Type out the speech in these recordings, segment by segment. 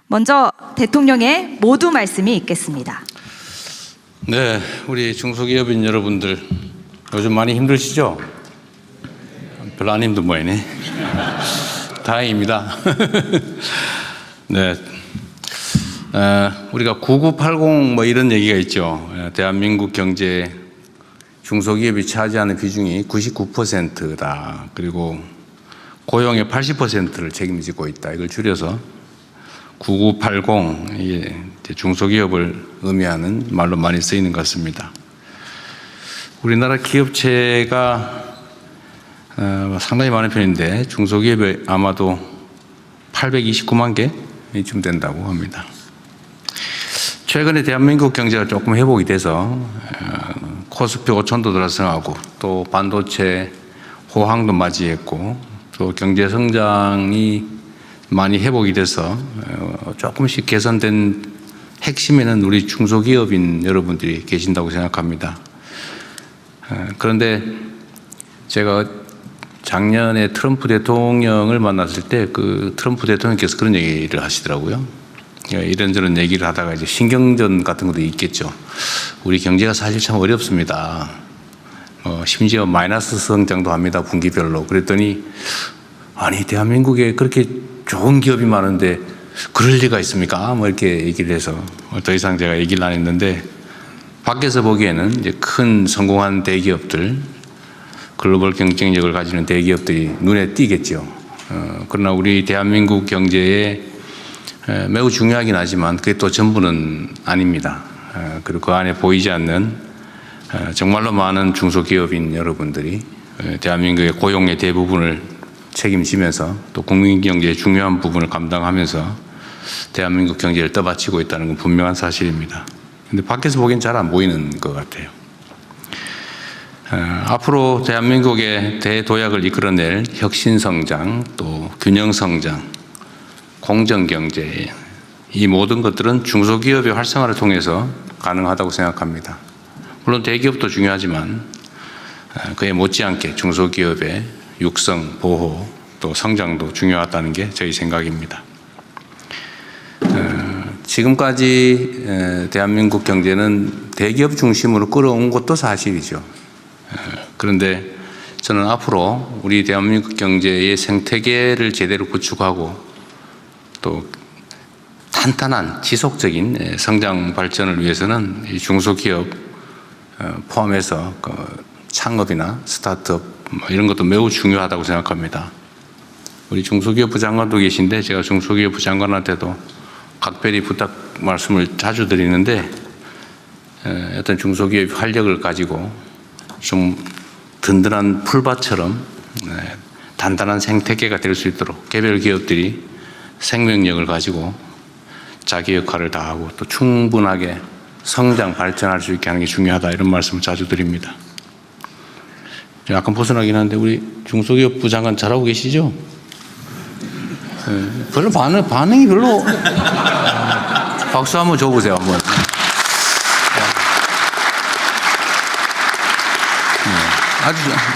먼저 대통령의 모두 말씀이 있겠습니다. 네, 우리 중소기업인 여러분들 요즘 많이 힘드시죠? 별로 안 힘든 모양이네. 다행입니다. 네, 우리가 9980 뭐 이런 얘기가 있죠. 대한민국 경제 중소기업이 차지하는 비중이 99%다. 그리고 고용의 80%를 책임지고 있다. 이걸 줄여서 9980, 이게 중소기업을 의미하는 말로 많이 쓰이는 것 같습니다. 우리나라 기업체가 상당히 많은 편인데 중소기업이 아마도 829만 개쯤 된다고 합니다. 최근에 대한민국 경제가 조금 회복이 돼서 코스피 5천도 들어서하고 또 반도체 호황도 맞이했고 또 경제 성장이 많이 회복이 돼서 조금씩 개선된 핵심에는 우리 중소기업인 여러분들이 계신다고 생각합니다. 그런데 제가 작년에 트럼프 대통령을 만났을 때 그 트럼프 대통령께서 그런 얘기를 하시더라고요. 이런저런 얘기를 하다가 이제 신경전 같은 것도 있겠죠. 우리 경제가 사실 참 어렵습니다. 심지어 마이너스 성장도 합니다. 분기별로. 그랬더니 아니 대한민국에 그렇게 좋은 기업이 많은데 그럴 리가 있습니까? 뭐 이렇게 얘기를 해서 더 이상 제가 얘기를 안 했는데 밖에서 보기에는 이제 큰 성공한 대기업들, 글로벌 경쟁력을 가지는 대기업들이 눈에 띄겠죠. 그러나 우리 대한민국 경제에 매우 중요하긴 하지만 그게 또 전부는 아닙니다. 그리고 그 안에 보이지 않는 정말로 많은 중소기업인 여러분들이 대한민국의 고용의 대부분을 책임지면서 또 국민 경제의 중요한 부분을 감당하면서 대한민국 경제를 떠받치고 있다는 건 분명한 사실입니다. 근데 밖에서 보기엔 잘 안 보이는 것 같아요. 앞으로 대한민국의 대도약을 이끌어낼 혁신성장, 또 균형성장, 공정경제, 이 모든 것들은 중소기업의 활성화를 통해서 가능하다고 생각합니다. 물론 대기업도 중요하지만 그에 못지않게 중소기업의 육성, 보호, 또 성장도 중요하다는 게 저희 생각입니다. 지금까지 대한민국 경제는 대기업 중심으로 끌어온 것도 사실이죠. 그런데 저는 앞으로 우리 대한민국 경제의 생태계를 제대로 구축하고 또 탄탄한 지속적인 성장 발전을 위해서는 이 중소기업 포함해서 창업이나 스타트업 이런 것도 매우 중요하다고 생각합니다. 우리 중소기업부 장관도 계신데 제가 중소기업부 장관한테도 각별히 부탁 말씀을 자주 드리는데 어떤 중소기업의 활력을 가지고 좀 든든한 풀밭처럼 단단한 생태계가 될 수 있도록 개별 기업들이 생명력을 가지고 자기 역할을 다하고 또 충분하게 성장 발전할 수 있게 하는 게 중요하다 이런 말씀을 자주 드립니다. 약간 벗어나긴 한데 우리 중소기업부 장관 잘하고 계시죠? 별로 반응이 별로 박수 한번 줘보세요 한번.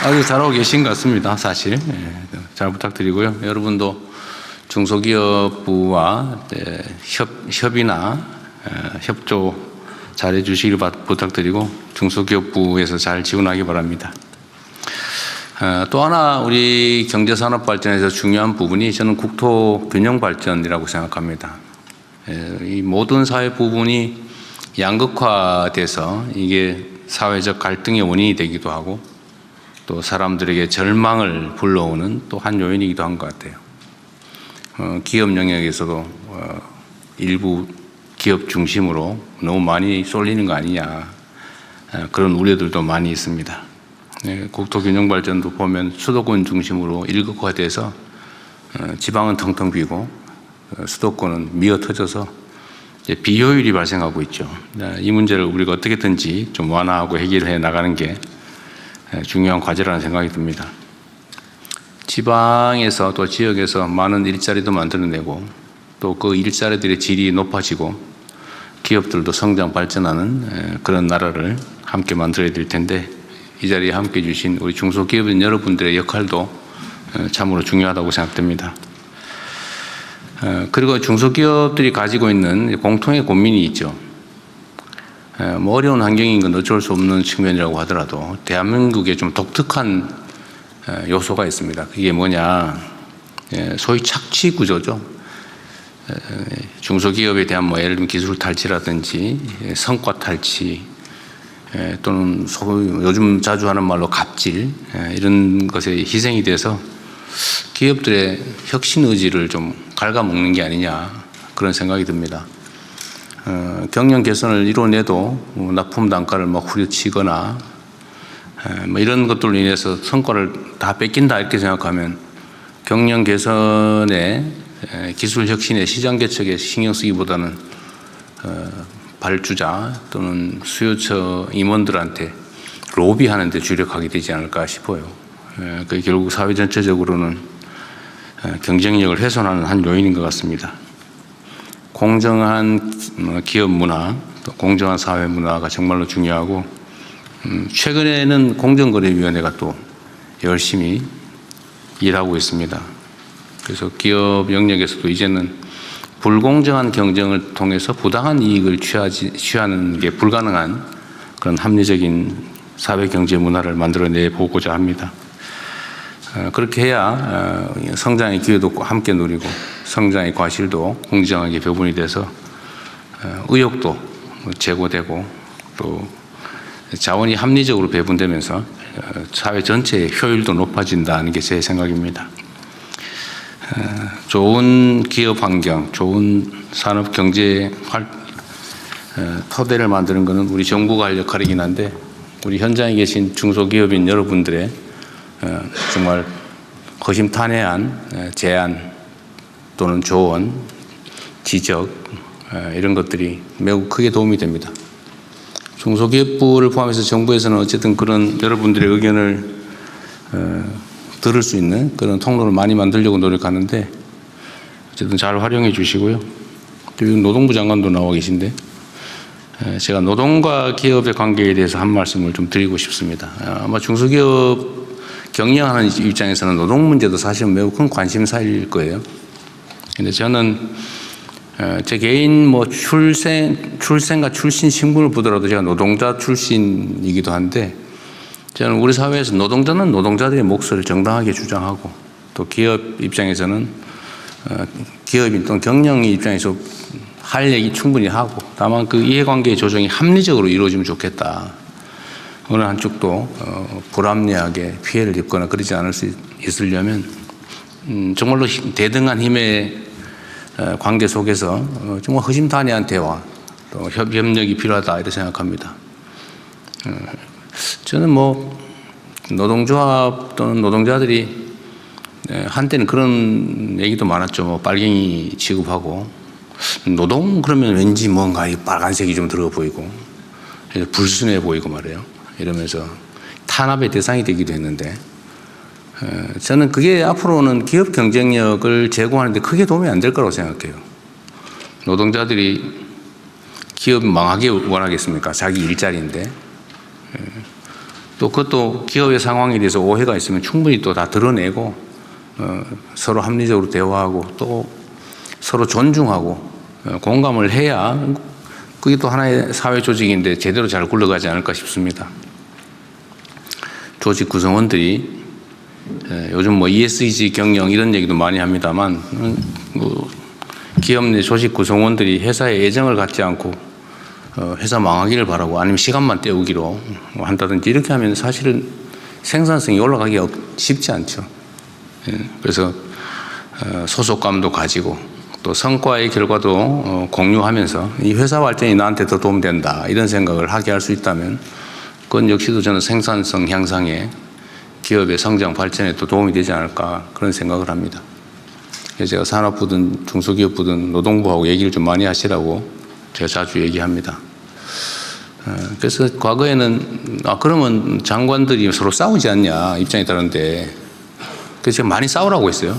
아주 잘하고 계신 것 같습니다. 사실 잘 부탁드리고요. 여러분도 중소기업부와 협의나 협조 잘해 주시길 부탁드리고 중소기업부에서 잘 지원하기 바랍니다. 또 하나 우리 경제산업 발전에서 중요한 부분이 저는 국토 균형 발전이라고 생각합니다. 이 모든 사회 부분이 양극화돼서 이게 사회적 갈등의 원인이 되기도 하고 또 사람들에게 절망을 불러오는 또 한 요인이기도 한 것 같아요. 기업 영역에서도 일부 기업 중심으로 너무 많이 쏠리는 거 아니냐 그런 우려들도 많이 있습니다. 국토 균형 발전도 보면 수도권 중심으로 일극화돼서 지방은 텅텅 비고 수도권은 미어 터져서 비효율이 발생하고 있죠. 이 문제를 우리가 어떻게든지 좀 완화하고 해결해 나가는 게 중요한 과제라는 생각이 듭니다. 지방에서 또 지역에서 많은 일자리도 만들어내고 또 그 일자리들의 질이 높아지고 기업들도 성장 발전하는 그런 나라를 함께 만들어야 될 텐데 이 자리에 함께 해주신 우리 중소기업인 여러분들의 역할도 참으로 중요하다고 생각됩니다. 그리고 중소기업들이 가지고 있는 공통의 고민이 있죠. 뭐 어려운 환경인 건 어쩔 수 없는 측면이라고 하더라도 대한민국에 좀 독특한 요소가 있습니다. 그게 뭐냐, 소위 착취 구조죠. 중소기업에 대한 뭐 예를 들면 기술 탈취라든지 성과 탈취, 또는 소위 요즘 자주 하는 말로 갑질, 이런 것에 희생이 돼서 기업들의 혁신 의지를 좀 갉아먹는 게 아니냐, 그런 생각이 듭니다. 경영 개선을 이뤄내도 납품 단가를 막 후려치거나 뭐 이런 것들로 인해서 성과를 다 뺏긴다 이렇게 생각하면 경영 개선에, 기술 혁신에, 시장 개척에 신경 쓰기보다는 발주자 또는 수요처 임원들한테 로비하는 데 주력하게 되지 않을까 싶어요. 그게 결국 사회 전체적으로는 경쟁력을 훼손하는 한 요인인 것 같습니다. 공정한 기업 문화, 또 공정한 사회 문화가 정말로 중요하고, 최근에는 공정거래위원회가 또 열심히 일하고 있습니다. 그래서 기업 영역에서도 이제는 불공정한 경쟁을 통해서 부당한 이익을 취하는 게 불가능한 그런 합리적인 사회 경제 문화를 만들어내 보고자 합니다. 그렇게 해야 성장의 기회도 함께 누리고 성장의 과실도 공정하게 배분이 돼서 의욕도 제고되고 또 자원이 합리적으로 배분되면서 사회 전체의 효율도 높아진다는 게 제 생각입니다. 좋은 기업 환경, 좋은 산업 경제 토대를 만드는 것은 우리 정부가 할 역할이긴 한데, 우리 현장에 계신 중소기업인 여러분들의 정말 허심탄회한 제안 또는 조언, 지적, 이런 것들이 매우 크게 도움이 됩니다. 중소기업부를 포함해서 정부에서는 어쨌든 그런 여러분들의 의견을 들을 수 있는 그런 통로를 많이 만들려고 노력하는데, 어쨌든 잘 활용해 주시고요. 그리고 노동부 장관도 나와 계신데, 제가 노동과 기업의 관계에 대해서 한 말씀을 좀 드리고 싶습니다. 아마 중소기업 경영하는 입장에서는 노동 문제도 사실은 매우 큰 관심사일 거예요. 근데 저는 제 개인 뭐 출생과 출신 신분을 보더라도 제가 노동자 출신이기도 한데, 저는 우리 사회에서 노동자는 노동자들의 몫을 정당하게 주장하고, 또 기업 입장에서는 기업인 또는 경영의 입장에서 할 얘기 충분히 하고, 다만 그 이해관계의 조정이 합리적으로 이루어지면 좋겠다. 어느 한쪽도 불합리하게 피해를 입거나 그러지 않을 수 있으려면 정말로 대등한 힘의 관계 속에서 정말 허심탄회한 대화, 또 협력이 필요하다 이렇게 생각합니다. 저는 뭐 노동조합 또는 노동자들이 한때는 그런 얘기도 많았죠. 뭐 빨갱이 취급하고, 노동 그러면 왠지 뭔가 이 빨간색이 좀 들어 보이고 불순해 보이고 말이에요. 이러면서 탄압의 대상이 되기도 했는데, 저는 그게 앞으로는 기업 경쟁력을 제고하는 데 크게 도움이 안 될 거라고 생각해요. 노동자들이 기업 망하게 원하겠습니까? 자기 일자리인데. 또 그것도 기업의 상황에 대해서 오해가 있으면 충분히 또 다 드러내고, 서로 합리적으로 대화하고 또 서로 존중하고 공감을 해야 그게 또 하나의 사회 조직인데 제대로 잘 굴러가지 않을까 싶습니다. 조직 구성원들이 요즘 뭐 ESG 경영 이런 얘기도 많이 합니다만, 기업 내 조직 구성원들이 회사에 애정을 갖지 않고 회사 망하기를 바라고 아니면 시간만 때우기로 한다든지 이렇게 하면 사실은 생산성이 올라가기 쉽지 않죠. 그래서 소속감도 가지고 또 성과의 결과도 공유하면서 이 회사 발전이 나한테 더 도움된다 이런 생각을 하게 할 수 있다면, 그건 역시도 저는 생산성 향상에, 기업의 성장 발전에 또 도움이 되지 않을까 그런 생각을 합니다. 그래서 제가 산업부든 중소기업부든 노동부하고 얘기를 좀 많이 하시라고 제가 자주 얘기합니다. 그래서 과거에는 그러면 장관들이 서로 싸우지 않냐 입장이 다른데, 그래서 제가 많이 싸우라고 했어요.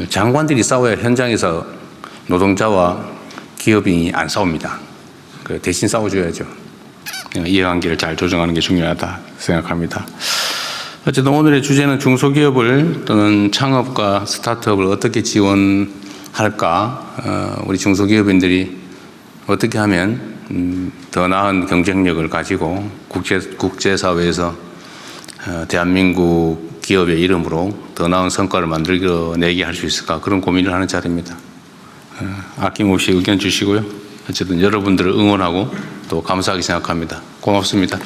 장관들이 싸워야 현장에서 노동자와 기업인이 안 싸웁니다. 대신 싸워줘야죠. 이해관계를 잘 조정하는 게 중요하다 생각합니다. 어쨌든 오늘의 주제는 중소기업을 또는 창업과 스타트업을 어떻게 지원할까, 우리 중소기업인들이 어떻게 하면 더 나은 경쟁력을 가지고 국제사회에서 대한민국 기업의 이름으로 더 나은 성과를 만들어내게 할 수 있을까, 그런 고민을 하는 자리입니다. 아낌없이 의견 주시고요. 어쨌든 여러분들을 응원하고 또 감사하게 생각합니다. 고맙습니다.